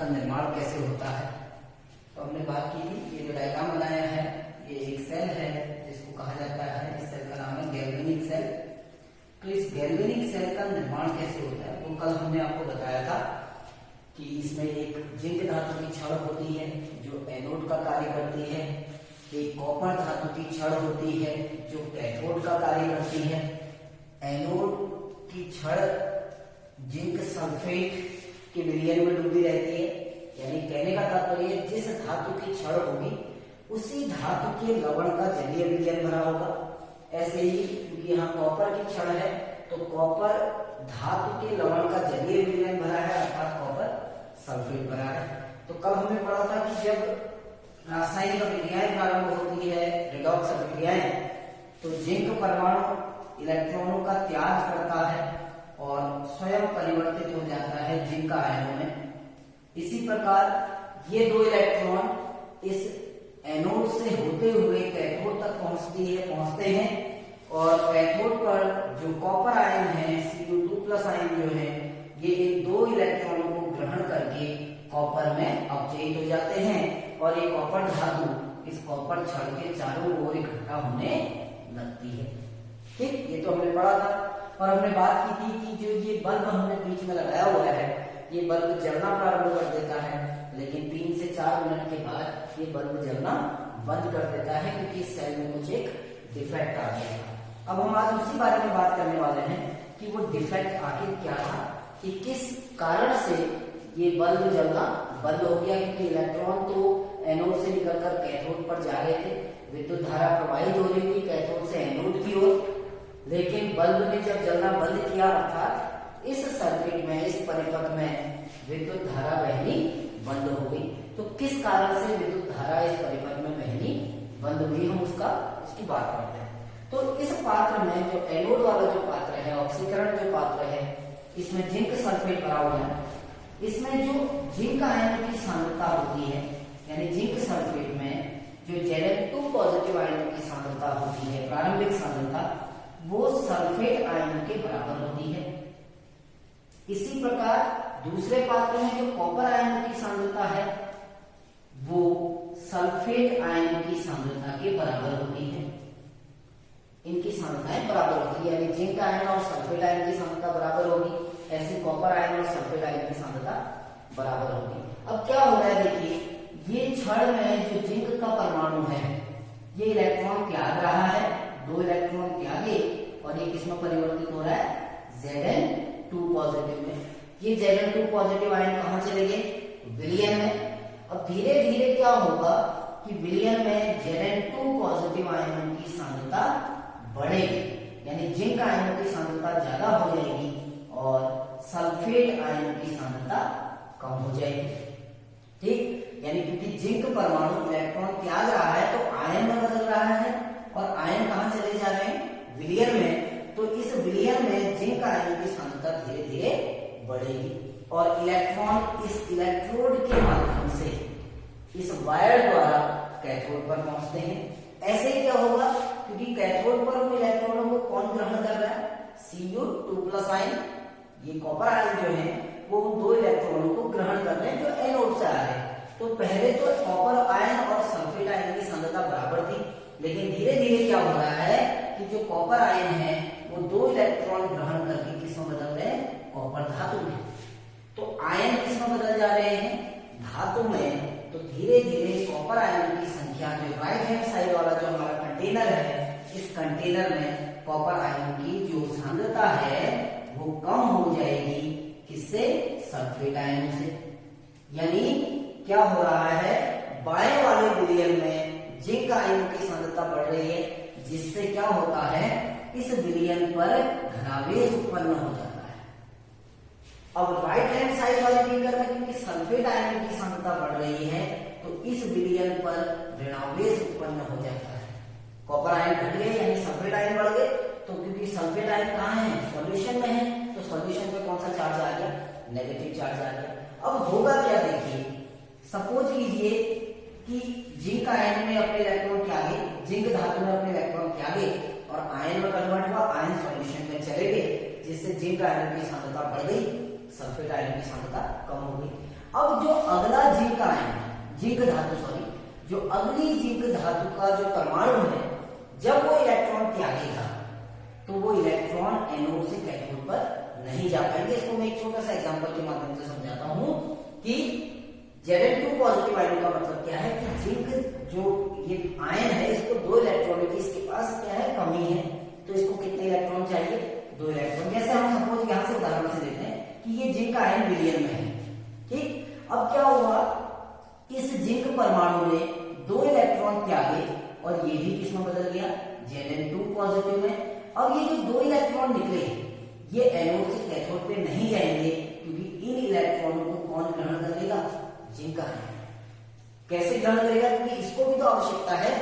का निर्माण कैसे होता है। तो हमने बात की थी, ये जो डायग्राम बनाया है ये एक सेल है जिसको कहा जाता है, इस सेल का नाम है गैल्वेनिक सेल। तो इस गैल्वेनिक सेल का निर्माण कैसे होता है वो कल हमने आपको बताया था कि इसमें एक जिंक धातु की छड़ होती है जो एनोड का कार्य करती है, एक कॉपर धातु की छड़ होती है जो कैथोड का कार्य करती है। एनोड की छड़ जिंक सल्फेट के विलयन में डूबी रहती है, यानी कहने का तात्पर्य जिस धातु की छड़ होगी उसी धातु के लवण का जलीय विलयन भरा होगा। ऐसे ही क्योंकि यहाँ कॉपर की छड़ है तो कॉपर धातु के लवण का जलीय विलयन भरा है, अर्थात कॉपर सल्फेट भरा है। तो कल हमने पढ़ा था कि जब रासायनिक अभिक्रियाएं प्रारंभ होती है, रिडॉक्स अभिक्रियाएं, तो जिंक परमाणु इलेक्ट्रॉनों का त्याग करता है और स्वयं परिवर्तित हो जाता है जिंक आयनों में। इसी प्रकार ये दो इलेक्ट्रॉन इस एनोड से होते हुए कैथोड तक पहुंचते हैं और कैथोड पर जो कॉपर आयन है Cu2+ आयन जो है ये इन दो इलेक्ट्रॉनों को ग्रहण करके कॉपर में अपचयित हो जाते हैं और ये कॉपर धातु इस कॉपर छड़ के चारों ओर इकट्ठा होने लगती है। ठीक, ये तो हमने पढ़ा था। और हमने बात की थी कि जो ये बल्ब हमने बीच में लगाया हुआ है ये बल्ब जलना प्रारंभ कर देता है, लेकिन 3 से 4 मिनट के बाद ये बल्ब जलना बंद कर देता है क्योंकि इस सेल में कुछ एक डिफेक्ट आ गया है। अब हम आज उसी बारे में बात करने वाले हैं कि वो डिफेक्ट आखिर क्या था, कि किस कारण से ये बल्ब जलना बंद हो गया। क्योंकि इलेक्ट्रॉन तो एनोड से निकलकर कैथोड पर जा रहे थे, विद्युत धारा प्रवाहित हो रही थी कैथोड से एनोड की ओर, लेकिन बल्ब ने जब जलना बंद किया अर्थात इस सर्किट में, इस परिपथ में विद्युत धारा बहनी बंद हो गई। तो किस कारण से विद्युत धारा इस परिपथ में बहनी बंद हुई, हम उसकी बात करते हैं। तो इस पात्र में जो एनोड वाला जो पात्र है, ऑक्सीकरण जो पात्र है, इसमें जिंक सल्फेट भरा हुआ है। इसमें जो जिंक आयन की सांद्रता होती है, यानी जिंक सल्फेट में जो Zn2+ आयन की सांद्रता होती है, प्रारंभिक सांद्रता, वो सल्फेट आयन के बराबर होती है। इसी प्रकार दूसरे पात्र में जो कॉपर आयन की सांद्रता है वो सल्फेट आयन की सांद्रता के बराबर होती है। इनकी सांद्रताएं बराबर होती है, यानी जिंक आयन और सल्फेट आयन की सांद्रता बराबर होगी, ऐसे कॉपर आयन और सल्फेट आयन की सांद्रता बराबर होगी। अब क्या हो रहा है, देखिए ये छड़ में जो जिंक का परमाणु है ये इलेक्ट्रॉन त्याग रहा है, 2 इलेक्ट्रॉन त्यागे और ये किसमें परिवर्तित हो रहा है, Zn2+ में। ये Zn2+ आयन कहां चले गए, विलयन में। अब धीरे धीरे क्या होगा कि विलयन में Zn2+ आयन की सांद्रता बढ़ेगी, यानी जिंक आयनों की सांद्रता ज्यादा हो जाएगी और सल्फेट आयन की सांद्रता कम हो जाएगी। ठीक, यानी क्योंकि जिंक परमाणु इलेक्ट्रॉन त्याग रहा है तो आयन में बदल रहा है और आयन कहां चले जा रहे हैं, विलयन में। तो इस विलयन में जिंक आयन की सांद्रता धीरे धीरे बढ़ेगी और इलेक्ट्रॉन इस इलेक्ट्रोड के माध्यम से इस वायर द्वारा कैथोड पर पहुंचते हैं। ऐसे ही क्या होगा, क्योंकि कैथोड पर उन इलेक्ट्रॉनों को कौन ग्रहण कर रहा है, Cu2+ आयन, ये कॉपर आयन जो है वो 2 इलेक्ट्रॉनों को ग्रहण कर रहे हैं जो एनोड से आ रहे हैं। तो पहले तो कॉपर आयन और सल्फेट आयन की सांद्रता बराबर थी, लेकिन धीरे धीरे क्या हो रहा है कि जो कॉपर आयन है वो 2 इलेक्ट्रॉन ग्रहण करके किसमें बदल रहे हैं, कॉपर धातु में। तो आयन किसमें बदल जा रहे हैं, धातु में। तो धीरे धीरे कॉपर आयन की संख्या जो राइट हैंड साइड वाला जो हमारा कंटेनर है, इस कंटेनर में कॉपर आयन की जो सांद्रता है वो कम हो जाएगी, किससे, सल्फेट आयन से। यानी क्या हो रहा है, बाएं वाले विलयन में जिंक आयन की सांद्रता बढ़ रही है, जिससे क्या होता है, इस विलयन पर धनावेश उत्पन्न हो जाता है। अब राइट हैंड साइड वाले फिगर में क्योंकि सल्फेट आयन की सांद्रता बढ़ रही है तो इस विलयन पर ऋणावेश उत्पन्न हो जाता है। कॉपर आयन घट गए यानी सल्फेट आयन बढ़ गए, तो क्योंकि सल्फेट आयन कहाँ है, सॉल्यूशन में है, तो सॉल्यूशन पे कौन सा चार्ज आ गया, नेगेटिव चार्ज आ गया। अब होगा क्या, देखिए सपोज कीजिए कि जिंक आयन में अपने इलेक्ट्रॉन त्यागे, जिंक धातु में अपने इलेक्ट्रॉन त्यागे और आयन में कन्वर्ट हुआ, आयन सॉल्यूशन में चले गए, जिससे जिंक आयन की सांद्रता बढ़ गई, सल्फेट आयन की सांद्रता कम हो गई। अब जो अगला जिंक आयन है, जिंक धातु सॉरी, जो अगली जिंक धातु का जो परमाणु है, जब वो इलेक्ट्रॉन त्यागेगा तो वो इलेक्ट्रॉन एनोड से कैथोड पर नहीं जा पाएंगे। इसको मैं एक छोटा सा एग्जांपल के माध्यम से समझाता हूं कि Zn2 पॉजिटिव आयन का मतलब क्या है कि जिंक जो ये आयन है, इसको 2 इलेक्ट्रॉन की इसके पास क्या है, कमी है, तो इसको कितने इलेक्ट्रॉन चाहिए, 2 इलेक्ट्रॉन। जैसे हम सपोज यहां से उदाहरण से लेते हैं कि ये जिंक आयन विलियन में है, ठीक। अब क्या हुआ, इस जिंक परमाणु ने 2 इलेक्ट्रॉन त्यागे और ये भी किसमें बदल गया, Zn2 पॉजिटिव में। अब ये जो 2 इलेक्ट्रॉन निकले ये एनोड से कैथोड पे नहीं जाएंगे, क्योंकि इन इलेक्ट्रॉनों को कौन ग्रहण कर लेगा, जिंक आयन। कैसे ग्रहण करेगा, क्योंकि इसको भी तो आवश्यकता है।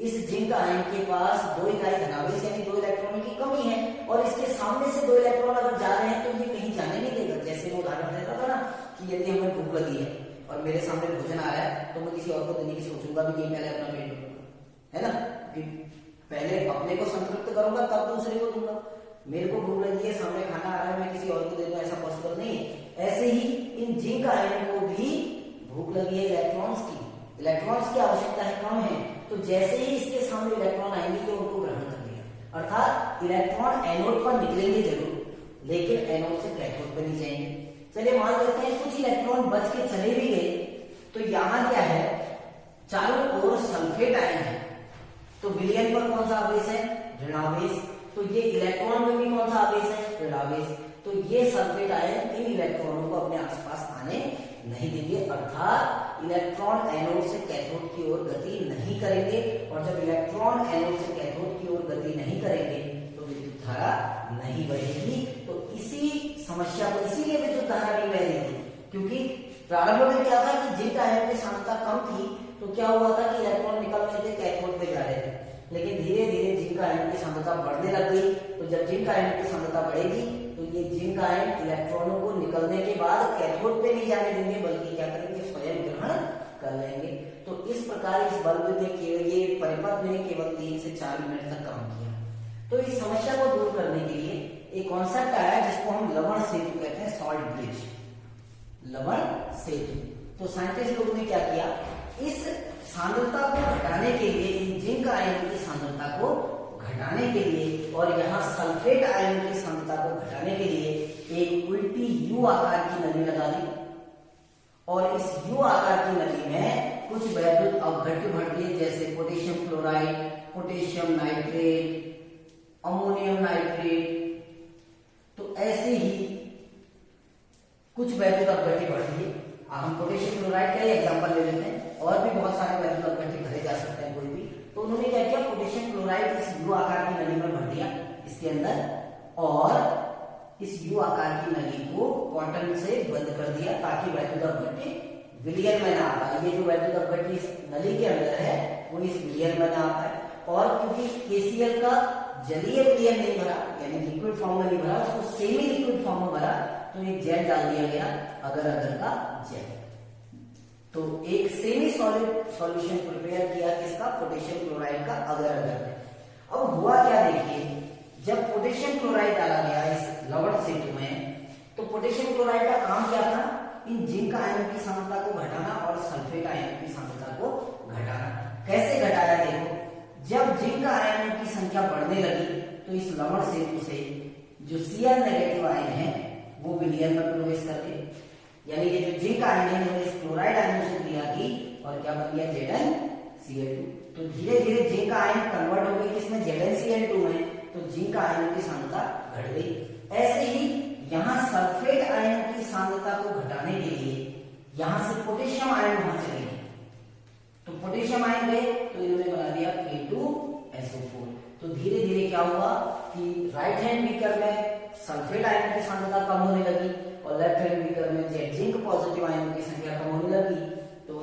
इस जिंक आयन के पास 2 इकाई धनावेश यानी 2 इलेक्ट्रॉनों की कमी है, और इसके सामने से 2 इलेक्ट्रॉन अगर जा रहे हैं तो ये कहीं जाने नहीं देगा। जैसे मैं उदाहरण दे रहा था ना कि यदि हमें भूख लगी है और मेरे सामने भोजन आ रहा है तो मैं किसी और को देने की सोचूंगा भी नहीं, पहले अपना पेट भरूंगा, है ना, पहले अपने को संतृप्त करूंगा तब दूसरे को दूंगा। मेरे को भूख लगी है, सामने खाना आ रहा है, मैं किसी और को दे दूं, ऐसा पॉसिबल नहीं है। ऐसे ही इन जिंक आयन को भी भूख लगी है इलेक्ट्रॉन्स की आवश्यकता है, कम है, तो जैसे ही इसके सामने इलेक्ट्रॉन आएंगे तो उनको ग्रहण कर लिया। अर्थात इलेक्ट्रॉन एनोड पर निकलेंगे जरूर, लेकिन एनोड से कैथोड पर नहीं जाएंगे। चलिए मान लेते हैं कुछ इलेक्ट्रॉन बच के चले भी गए, तो यहाँ क्या है, चारों ओर सल्फेट आयन है, तो विलयन पर कौन सा आवेश है, ऋणावेश, तो ये इलेक्ट्रॉन में भी कौन सा आवेश है, ऋणावेश, तो ये सल्फेट आयन इन इलेक्ट्रॉनों को अपने आसपास आने नहीं देंगे। अर्थात इलेक्ट्रॉन एनोड से कैथोड की ओर गति नहीं करेंगे, और जब इलेक्ट्रॉन एनोड से कैथोड की ओर गति नहीं करेंगे तो विद्युत धारा नहीं बहेगी। तो इसी समस्या को, इसीलिए विद्युत धारा नहीं बह रही थी, क्योंकि प्रारंभ में क्या था कि जिंक आयन की सांद्रता कम थी, तो क्या हुआ था कि इलेक्ट्रॉन निकल रहे थे, कैथोड पे जा रहे थे, लेकिन धीरे धीरे जिंक आयन की सांद्रता बढ़ने लग गई। तो जब जिंक आयन की सांद्रता बढ़ेगी तो ये जिंक आयन इलेक्ट्रॉनों को निकलने के बाद कैथोड पे नहीं जाने देंगे, बल्कि क्या करेंगे, स्वयं ग्रहण कर लेंगे। तो इस प्रकार इस बल्ब ने केवल, ये परिपथ ने केवल 3 से 4 मिनट तक काम किया। तो इस समस्या को दूर करने के लिए एक कॉन्सेप्ट आया जिसको हम लवण सेतु कहते हैं, सॉल्ट ब्रिज, लवण सेतु। तो साइंटिस्ट लोगों ने क्या किया, इस सांद्रता को घटाने के लिए, इन जिंक आयन की सांद्रता को घटाने के लिए और यहाँ सल्फेट आयन की सांद्रता को घटाने के लिए एक उल्टी यू आकार की नली लगा दी, और इस यू आकार की नली में कुछ वैद्युत अपघट्य भर दिए, जैसे potassium chloride, potassium nitrate, ammonium nitrate. तो ऐसे ही कुछ वैद्युत अपघट्य भर दिए। हम पोटेशियम क्लोराइड का ही एग्जांपल ले लेते हैं, और भी बहुत सारे वैद्युत अपघट्य भरे जा सकते हैं कोई भी। तो उन्होंने क्या किया, पोटेशियम क्लोराइड इस यू आकार की नली में भर दिया इसके अंदर, और इस यू आकार की नली को कॉटन से बंद कर दिया ताकि वैद्युत अपघट्य विलयन में ना आ पाए। ये जो वैद्युत अपघट्य इस नली के अंदर है वो इस विलयन में ना आ पाए। और क्योंकि KCl का जलीय विलयन नहीं भरा, यानी लिक्विड फॉर्म में नहीं भरा, उसको सेमी लिक्विड फॉर्म में भरा, तो एक जेल डाल दिया गया, अगर अगर का जेल। तो एक सेमी सॉलिड सॉल्यूशन प्रिपेयर किया किसका, पोटेशियम क्लोराइड का अगर अगर। अब हुआ क्या देखिए, जब पोटेशियम क्लोराइड डाला गया इस लवण सेतु में, तो पोटेशियम क्लोराइड का काम क्या था, इन जिंक आयन की सांद्रता को घटाना और सल्फेट आयन की सांद्रता को घटाना। कैसे घटाया देखो, जब जिंक आयन की संख्या बढ़ने लगी तो इस लवण सेतु से जो Cl नेगेटिव आयन है वो विलयन में प्रवेश कर गए, यानी कि जो जिंक आयन है उन्होंने इस क्लोराइड आयन से क्रिया की और क्या बन गया, ZnCl2। तो धीरे धीरे जिंक आयन कन्वर्ट हो गई किसमें, ZnCl2 में, तो जिंक आयन की सांद्रता घट गई। ऐसे ही यहाँ सल्फेट आयन की सांद्रता को घटाने के लिए यहाँ से पोटेशियम आयन वहां चले गए, तो पोटेशियम आयन गए तो इन्होंने बना दिया K2SO4। तो धीरे धीरे क्या हुआ कि राइट हैंड बीकर में सल्फेट आयन की सांद्रता कम होने लगी और लेफ्ट हैंड बीकर में जिंक पॉजिटिव आयन की संख्या कम होने लगी, तो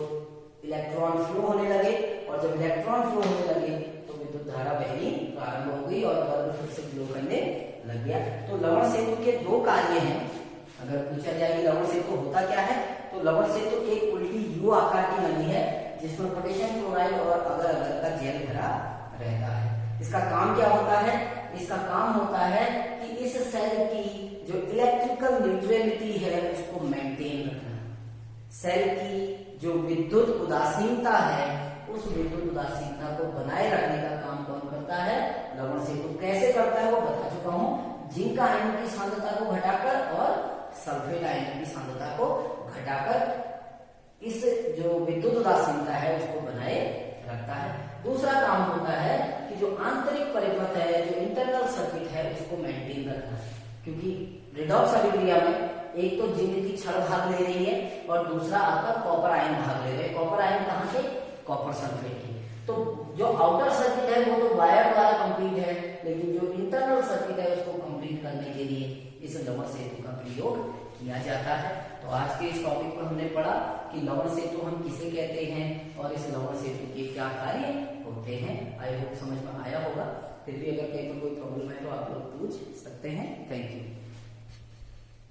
इलेक्ट्रॉन फ्लो होने लगे, और जब इलेक्ट्रॉन फ्लो होने लगे तो विद्युत धारा बहनी प्रारंभ हो गई और बल्ब फिर से ग्लो करने लग गया। तो लवण सेतु के 2 कार्य हैं। अगर पूछा जाए कि लवण सेतु होता क्या है, तो लवण सेतु एक उल्टी यू आकार की नली है जिसमें पोटेशियम क्लोराइड और अगर अगर का जेल भरा रहता है। इसका काम क्या होता है, इसका काम होता है कि इस सेल की जो इलेक्ट्रिकल न्यूट्रलिटी है उसको मेंटेन रखना। सेल की जो विद्युत उदासीनता है उस विद्युत उदासीनता को बनाए रखने का काम कौन करता है? लवण सेतु। कैसे करता है वो बता चुका हूं, जिंक आयनों की सांद्रता को घटाकर और सल्फेट आयनों की सांद्रता को घटाकर इस जो विद्युत उदासीनता है उसको बनाए रखता है। दूसरा काम होता है कि जो आंतरिक परिपथ है, जो इंटरनल सर्किट है, उसको मेंटेन रखना है, क्योंकि रिडॉक्स अभिक्रिया में एक तो जिंक की छड़ भाग ले रही है और दूसरा आपका कॉपर आयन भाग ले रहे हैं। कॉपर आयन कहाँ से? कॉपर सल्फेट की। तो जो आउटर सर्किट है वो तो वायर द्वारा कंप्लीट है, लेकिन जो इंटरनल सर्किट है उसको कंप्लीट करने के लिए इस लवण सेतु का प्रयोग किया जाता है। तो आज के इस टॉपिक पर हमने पढ़ा कि लवण सेतु हम किसे कहते हैं और इस लवण सेतु के क्या कार्य होते हैं। आई होप समझ में आया होगा। फिर भी अगर कहीं पर कोई प्रॉब्लम है तो आप लोग पूछ सकते हैं। Thank you.